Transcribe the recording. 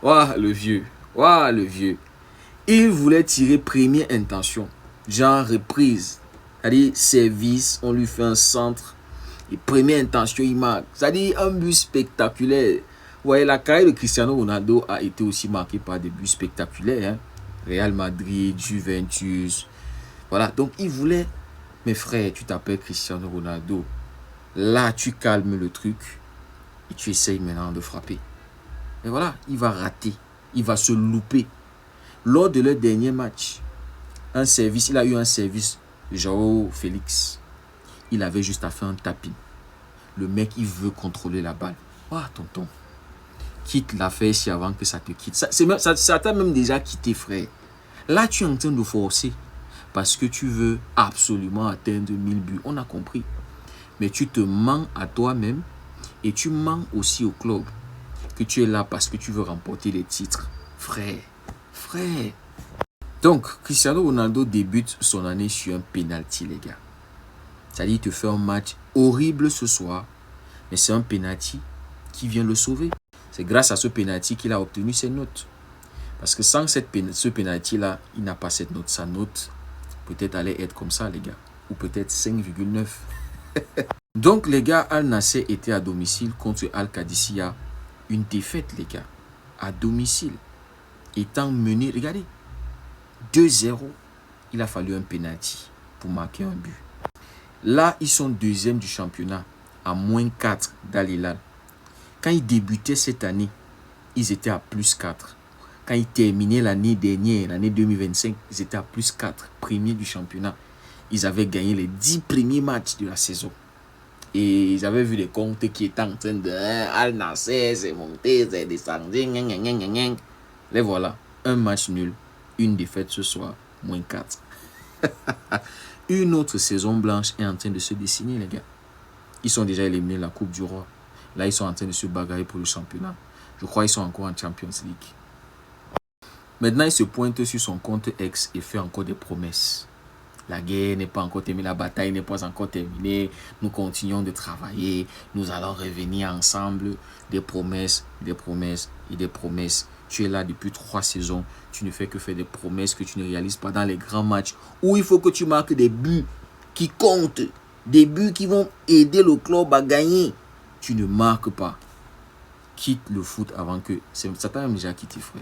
Ouah, le vieux. Ouah, le vieux. Il voulait tirer première intention. Genre reprise. C'est-à-dire service, on lui fait un centre. Et première intention, il marque. C'est-à-dire un but spectaculaire. Vous voyez, la carrière de Cristiano Ronaldo a été aussi marquée par des buts spectaculaires. Hein? Real Madrid, Juventus. Voilà, donc il voulait... Mes frères, tu t'appelles Cristiano Ronaldo. Là, tu calmes le truc. Et tu essayes maintenant de frapper. Et voilà, il va rater. Il va se louper. Lors de leur dernier match, il a eu un service de João Félix. Il avait juste à faire un tapping. Le mec, il veut contrôler la balle. Ah, tonton, quitte l'affaire ici avant que ça te quitte. Ça t'a même déjà quitté, frère. Là, tu es en train de forcer parce que tu veux absolument atteindre 1000 buts. On a compris. Mais tu te mens à toi-même et tu mens aussi au club que tu es là parce que tu veux remporter les titres. Frère. Donc, Cristiano Ronaldo débute son année sur un penalty, les gars. C'est-à-dire, il te fait un match horrible ce soir, mais c'est un penalty qui vient le sauver. C'est grâce à ce penalty qu'il a obtenu ses notes. Parce que sans ce penalty-là, il n'a pas cette note. Sa note peut-être allait être comme ça, les gars. Ou peut-être 5,9. Donc, les gars, Al Nassr était à domicile contre Al Qadisiyah. Une défaite, les gars. À domicile. Étant mené, regardez, 2-0, il a fallu un penalty pour marquer un but. Là, ils sont deuxième du championnat, à moins 4 d'Al Hilal. Quand ils débutaient cette année, ils étaient à plus 4. Quand ils terminaient l'année dernière, l'année 2025, ils étaient à plus 4, premiers du championnat. Ils avaient gagné les 10 premiers matchs de la saison. Et ils avaient vu les comptes qui étaient en train de... Al Nassr, c'est monté, c'est descendu. Les voilà, un match nul, une défaite ce soir, moins 4. Une autre saison blanche est en train de se dessiner, les gars. Ils sont déjà éliminés de la Coupe du Roi. Là, ils sont en train de se bagarrer pour le championnat. Je crois qu'ils sont encore en Champions League. Maintenant, il se pointe sur son compte X et fait encore des promesses. La guerre n'est pas encore terminée, la bataille n'est pas encore terminée. Nous continuons de travailler. Nous allons revenir ensemble. Des promesses et des promesses. Tu es là depuis 3 saisons. Tu ne fais que faire des promesses que tu ne réalises pas dans les grands matchs où il faut que tu marques des buts qui comptent. Des buts qui vont aider le club à gagner. Tu ne marques pas. Quitte le foot avant que... Ça t'a même déjà quitté, frère.